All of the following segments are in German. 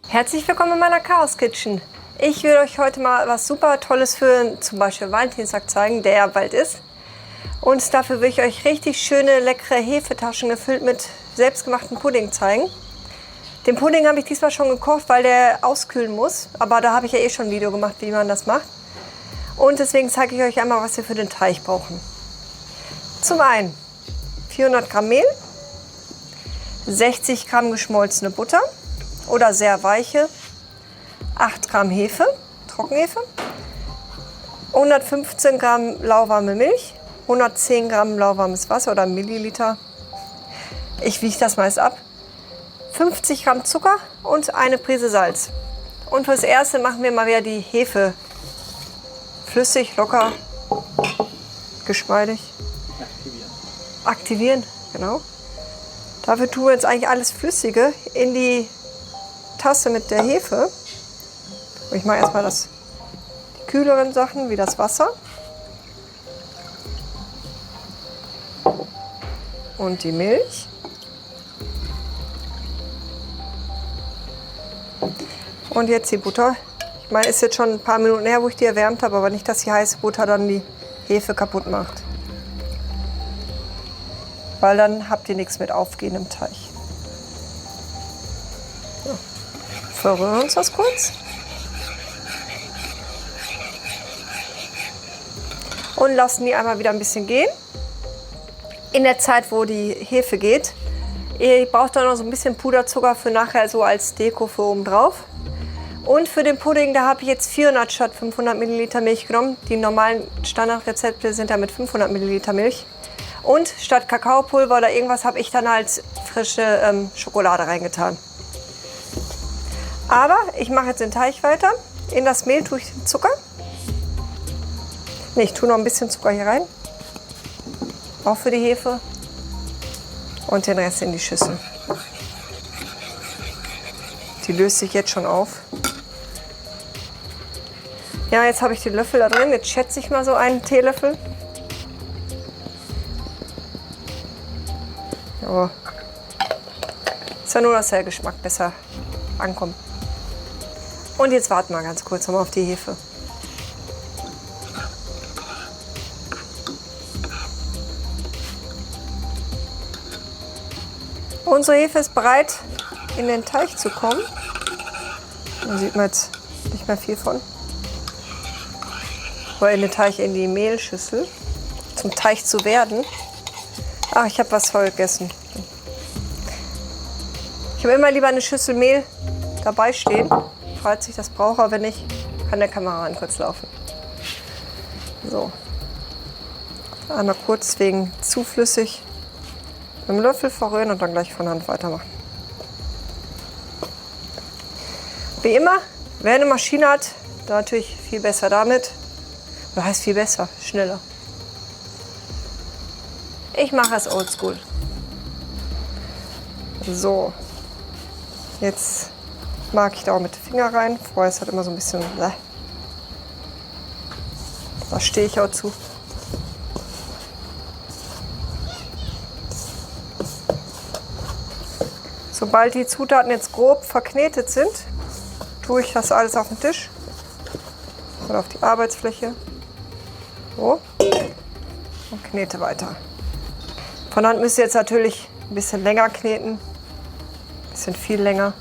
Herzlich willkommen in meiner Chaos Kitchen. Ich will euch heute mal was super Tolles für zum Beispiel Valentinstag zeigen, der ja bald ist. Und dafür will ich euch richtig schöne, leckere Hefetaschen gefüllt mit selbstgemachten Pudding zeigen. Den Pudding habe ich diesmal schon gekocht, weil der auskühlen muss. Aber da habe ich ja eh schon ein Video gemacht, wie man das macht. Und deswegen zeige ich euch einmal, was wir für den Teig brauchen. Zum einen 400 Gramm Mehl, 60 Gramm geschmolzene Butter oder sehr weiche, 8 Gramm Hefe, Trockenhefe, 115 Gramm lauwarme Milch, 110 Gramm lauwarmes Wasser oder Milliliter. Ich wiege das meist ab. 50 Gramm Zucker und eine Prise Salz. Und fürs Erste machen wir mal wieder die Hefe flüssig, locker, geschmeidig. Aktivieren, genau. Dafür tun wir jetzt eigentlich alles Flüssige in die Tasse mit der Hefe. Und ich mache erstmal die kühleren Sachen wie das Wasser. Und die Milch. Und jetzt die Butter. Ich meine, ist jetzt schon ein paar Minuten her, wo ich die erwärmt habe, aber nicht, dass die heiße Butter dann die Hefe kaputt macht. Weil dann habt ihr nichts mit Aufgehen im Teig. So. Verrühren uns das kurz. Und lassen die einmal wieder ein bisschen gehen. In der Zeit, wo die Hefe geht, ihr braucht dann noch so ein bisschen Puderzucker für nachher so als Deko für oben drauf. Und für den Pudding, da habe ich jetzt 400 statt 500 Milliliter Milch genommen. Die normalen Standardrezepte sind ja mit 500 Milliliter Milch. Und statt Kakaopulver oder irgendwas habe ich dann halt frische Schokolade reingetan. Aber ich mache jetzt den Teig weiter. In das Mehl tue ich den Zucker. Ne, ich tue noch ein bisschen Zucker hier rein. Auch für die Hefe. Und den Rest in die Schüssel. Die löst sich jetzt schon auf. Ja, jetzt habe ich den Löffel da drin. Jetzt schätze ich mal so einen Teelöffel. Aber ist ja nur, dass der Geschmack besser ankommt. Und jetzt warten wir ganz kurz nochmal auf die Hefe. Unsere Hefe ist bereit, in den Teig zu kommen. Da sieht man jetzt nicht mehr viel von. Oder in den Teig, in die Mehlschüssel, zum Teig zu werden. Ach, ich habe was vergessen. Ich habe immer lieber eine Schüssel Mehl dabei stehen, falls ich das brauche. Aber wenn nicht, kann der Kameramann kurz laufen. So. Einmal kurz wegen zu flüssig mit dem Löffel verrühren und dann gleich von Hand weitermachen. Wie immer, wer eine Maschine hat, dann natürlich viel besser damit. Oder heißt viel besser, schneller. Ich mache es oldschool. So. Jetzt mag ich da auch mit den Finger rein. Vorher ist halt immer so ein bisschen. Da stehe ich auch zu. Sobald die Zutaten jetzt grob verknetet sind, tue ich das alles auf den Tisch oder auf die Arbeitsfläche. So. Und knete weiter. Von Hand müsst ihr jetzt natürlich ein bisschen länger kneten. Ein bisschen viel länger.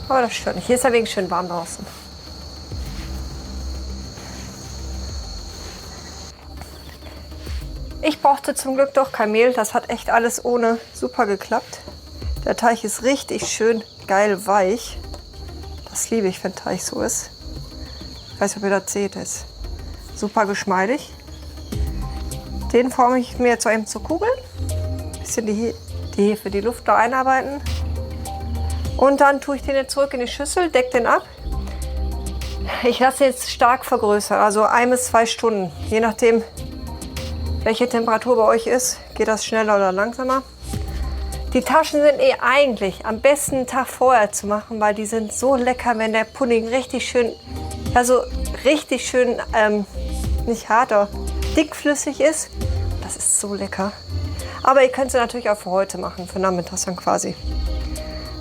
Aber das stört nicht. Hier ist ja wegen schön warm draußen. Ich brauchte zum Glück doch kein Mehl. Das hat echt alles ohne super geklappt. Der Teig ist richtig schön geil weich. Das liebe ich, wenn Teig so ist. Ich weiß nicht, ob ihr das seht. Der ist super geschmeidig. Den forme ich mir jetzt eben zu Kugeln. Ein bisschen die Hefe, die Luft da einarbeiten. Und dann tue ich den jetzt zurück in die Schüssel, decke den ab. Ich lasse den jetzt stark vergrößern, also 1 bis 2 Stunden. Je nachdem, welche Temperatur bei euch ist, geht das schneller oder langsamer. Die Taschen sind eigentlich am besten einen Tag vorher zu machen, weil die sind so lecker, wenn der Pudding richtig schön, also richtig schön, nicht hart, aber dickflüssig ist. Das ist so lecker. Aber ihr könnt sie natürlich auch für heute machen, für nachmittags dann quasi.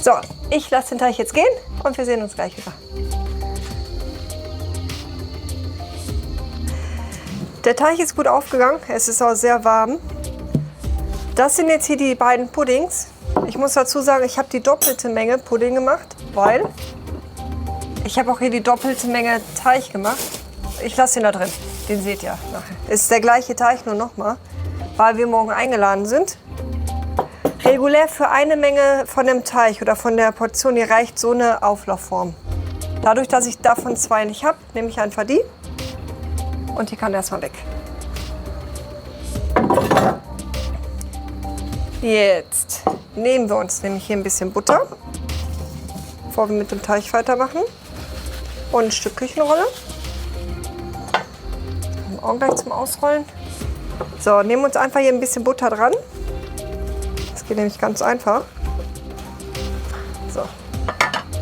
So, ich lasse den Teig jetzt gehen und wir sehen uns gleich wieder. Der Teig ist gut aufgegangen, es ist auch sehr warm. Das sind jetzt hier die beiden Puddings. Ich muss dazu sagen, ich habe die doppelte Menge Pudding gemacht, weil ich habe auch hier die doppelte Menge Teig gemacht. Ich lasse ihn da drin, den seht ihr nachher. Es ist der gleiche Teig, nur nochmal, weil wir morgen eingeladen sind. Regulär für eine Menge von dem Teig oder von der Portion hier reicht so eine Auflaufform. Dadurch, dass ich davon 2 nicht habe, nehme ich einfach die und die kann erstmal weg. Jetzt nehmen wir uns nämlich hier ein bisschen Butter, bevor wir mit dem Teig weitermachen, und ein Stück Küchenrolle. Auch gleich zum Ausrollen. So, nehmen wir uns einfach hier ein bisschen Butter dran. Das geht nämlich ganz einfach. So.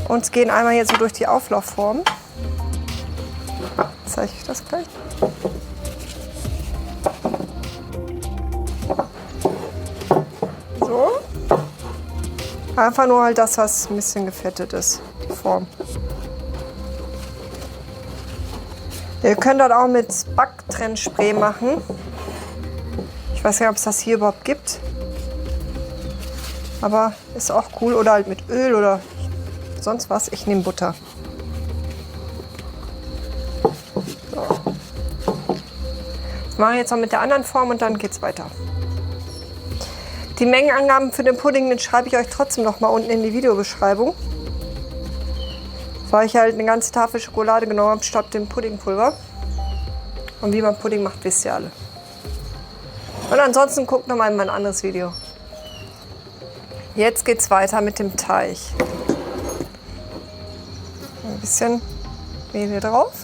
Und gehen einmal hier so durch die Auflaufform. Zeige ich das gleich. So. Einfach nur halt das, was ein bisschen gefettet ist, die Form. Ihr könnt das auch mit Backtrennspray machen. Ich weiß nicht, ob es das hier überhaupt gibt. Aber ist auch cool. Oder halt mit Öl oder sonst was. Ich nehme Butter. So. Das mache ich jetzt noch mit der anderen Form und dann geht's weiter. Die Mengenangaben für den Pudding, den schreibe ich euch trotzdem noch mal unten in die Videobeschreibung. Weil ich halt eine ganze Tafel Schokolade genommen habe, statt dem Puddingpulver. Und wie man Pudding macht, wisst ihr alle. Und ansonsten guckt noch mal in mein anderes Video. Jetzt geht's weiter mit dem Teig. Ein bisschen Mehl hier drauf.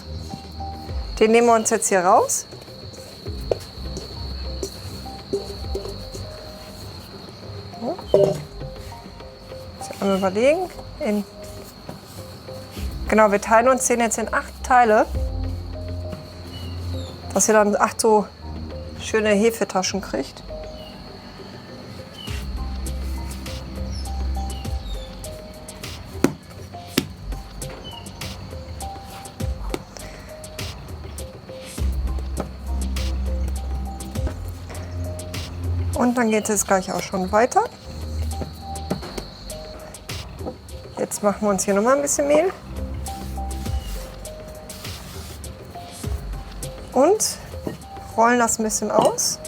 Den nehmen wir uns jetzt hier raus. Jetzt einmal überlegen. Genau, wir teilen uns den jetzt in 8 Teile, dass ihr dann 8 so schöne Hefetaschen kriegt. Und dann geht es gleich auch schon weiter. Jetzt machen wir uns hier noch mal ein bisschen Mehl. Und rollen das ein bisschen aus.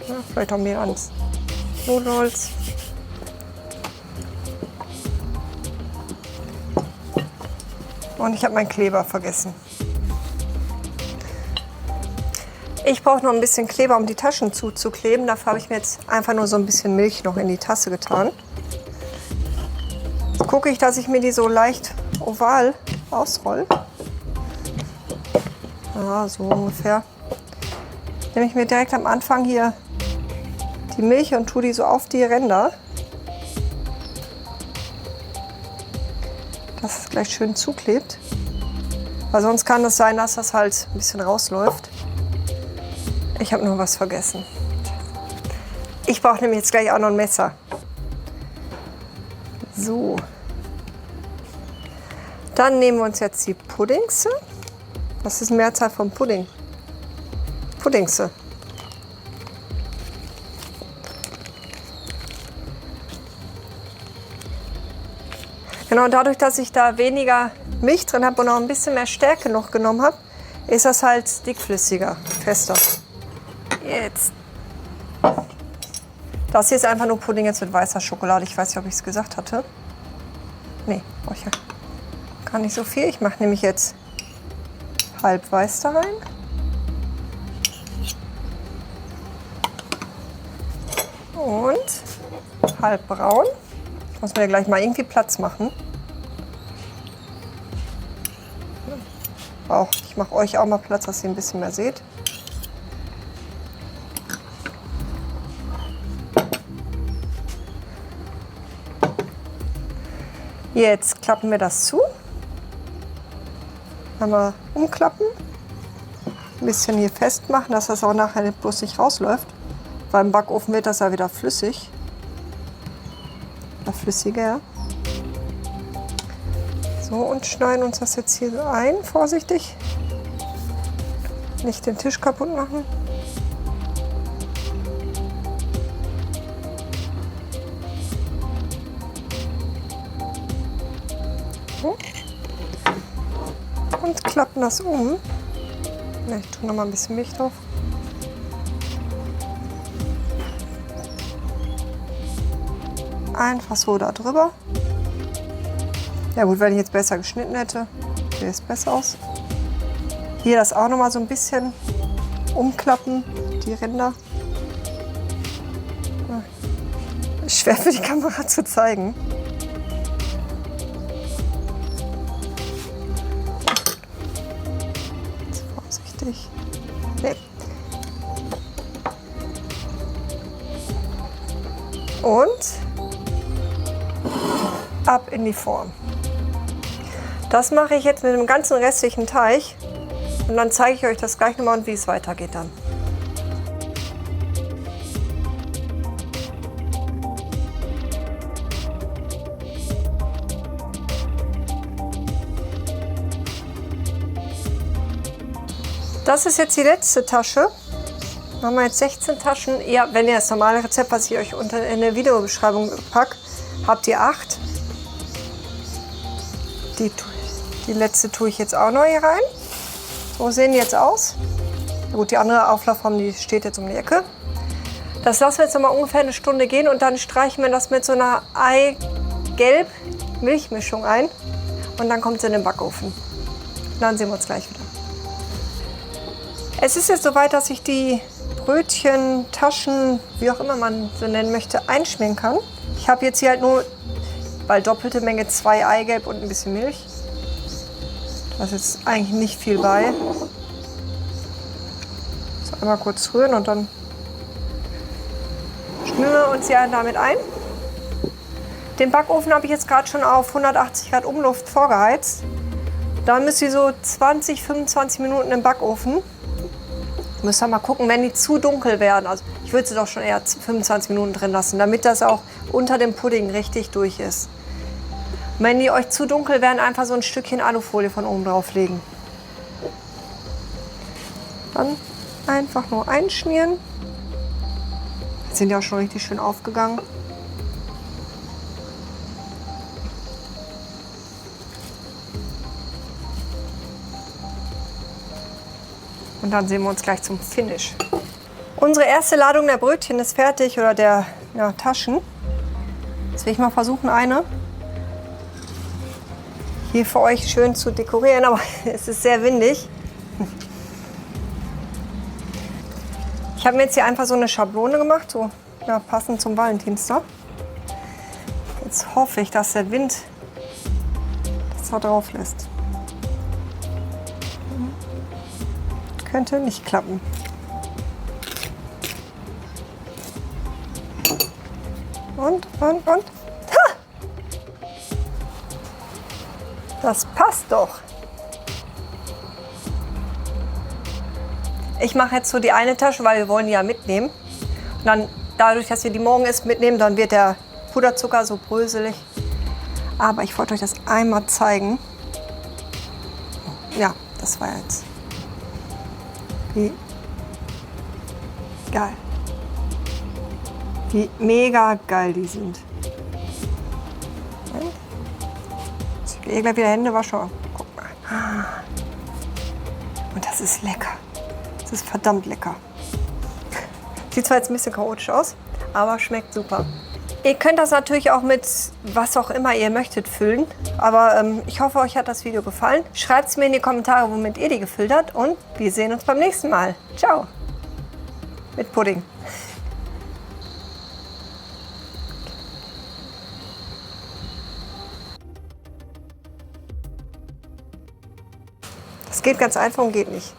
Ja, vielleicht auch Mehl ans Nudelholz. Und ich habe meinen Kleber vergessen. Ich brauche noch ein bisschen Kleber, um die Taschen zuzukleben. Dafür habe ich mir jetzt einfach nur so ein bisschen Milch noch in die Tasse getan. Jetzt gucke ich, dass ich mir die so leicht oval ausrolle. Ja, so ungefähr. Nehme ich mir direkt am Anfang hier die Milch und tue die so auf die Ränder, dass es gleich schön zuklebt. Weil sonst kann es sein, dass das halt ein bisschen rausläuft. Ich habe nur was vergessen. Ich brauche nämlich jetzt gleich auch noch ein Messer. So. Dann nehmen wir uns jetzt die Puddingse. Was ist die Mehrzahl von Pudding? Puddingse. Genau, dadurch, dass ich da weniger Milch drin habe und auch ein bisschen mehr Stärke noch genommen habe, ist das halt dickflüssiger, fester. Jetzt. Das hier ist einfach nur Pudding jetzt mit weißer Schokolade. Ich weiß nicht, ob ich es gesagt hatte. Nee, brauche ich ja gar nicht so viel. Ich mache nämlich jetzt halb weiß da rein. Und halb braun. Ich muss mir gleich mal irgendwie Platz machen. Auch, ich mache euch auch mal Platz, dass ihr ein bisschen mehr seht. Jetzt klappen wir das zu. Einmal umklappen. Ein bisschen hier festmachen, dass das auch nachher bloß nicht rausläuft. Beim Backofen wird das ja wieder flüssig. oder flüssiger. So, und schneiden uns das jetzt hier so ein, vorsichtig. Nicht den Tisch kaputt machen. So. Und klappen das um. Ich tue noch mal ein bisschen Milch drauf. Einfach so da drüber. Ja gut, wenn ich jetzt besser geschnitten hätte, sähe es besser aus. Hier das auch noch mal so ein bisschen umklappen, die Ränder. Schwer für die Kamera zu zeigen. Jetzt vorsichtig. Nee. Und ab in die Form. Das mache ich jetzt mit dem ganzen restlichen Teig und dann zeige ich euch das gleich nochmal und wie es weitergeht dann. Das ist jetzt die letzte Tasche. Machen wir jetzt 16 Taschen. Ja, wenn ihr das normale Rezept, was ich euch unten in der Videobeschreibung packe, habt ihr 8. Die letzte tue ich jetzt auch noch hier rein. So sehen die jetzt aus. Na gut, die andere Auflaufform, die steht jetzt um die Ecke. Das lassen wir jetzt noch mal ungefähr eine Stunde gehen und dann streichen wir das mit so einer Eigelb-Milchmischung ein. Und dann kommt es in den Backofen. Und dann sehen wir uns gleich wieder. Es ist jetzt soweit, dass ich die Brötchen, Taschen, wie auch immer man sie nennen möchte, einschmieren kann. Ich habe jetzt hier halt nur, weil doppelte Menge, 2 Eigelb und ein bisschen Milch. Da ist jetzt eigentlich nicht viel bei. So, einmal kurz rühren und dann schmieren wir uns ja damit ein. Den Backofen habe ich jetzt gerade schon auf 180 Grad Umluft vorgeheizt. Dann müsst ihr so 20, 25 Minuten im Backofen. Müsst ihr mal gucken, wenn die zu dunkel werden. Also ich würde sie doch schon eher 25 Minuten drin lassen, damit das auch unter dem Pudding richtig durch ist. Und wenn die euch zu dunkel werden, einfach so ein Stückchen Alufolie von oben drauf legen. Dann einfach nur einschmieren. Jetzt sind die auch schon richtig schön aufgegangen. Und dann sehen wir uns gleich zum Finish. Unsere erste Ladung der Brötchen ist fertig, oder der Taschen. Jetzt will ich mal versuchen, eine hier für euch schön zu dekorieren, aber es ist sehr windig. Ich habe mir jetzt hier einfach so eine Schablone gemacht, so passend zum Valentinstag. Jetzt hoffe ich, dass der Wind das da drauf lässt. Könnte nicht klappen. Und. Ha! Das passt doch. Ich mache jetzt so die eine Tasche, weil wir wollen die ja mitnehmen. Und dann, dadurch, dass wir die morgen erst mitnehmen, dann wird der Puderzucker so bröselig. Aber ich wollte euch das einmal zeigen. Ja, das war jetzt. Wie geil. Wie mega geil die sind. Ich gehe gleich wieder Hände waschen. Guck mal. Und das ist lecker. Das ist verdammt lecker. Sieht zwar jetzt ein bisschen chaotisch aus, aber schmeckt super. Ihr könnt das natürlich auch mit was auch immer ihr möchtet füllen. Aber ich hoffe, euch hat das Video gefallen. Schreibt es mir in die Kommentare, womit ihr die gefüllt habt. Und wir sehen uns beim nächsten Mal. Ciao. Mit Pudding. Das geht ganz einfach und geht nicht.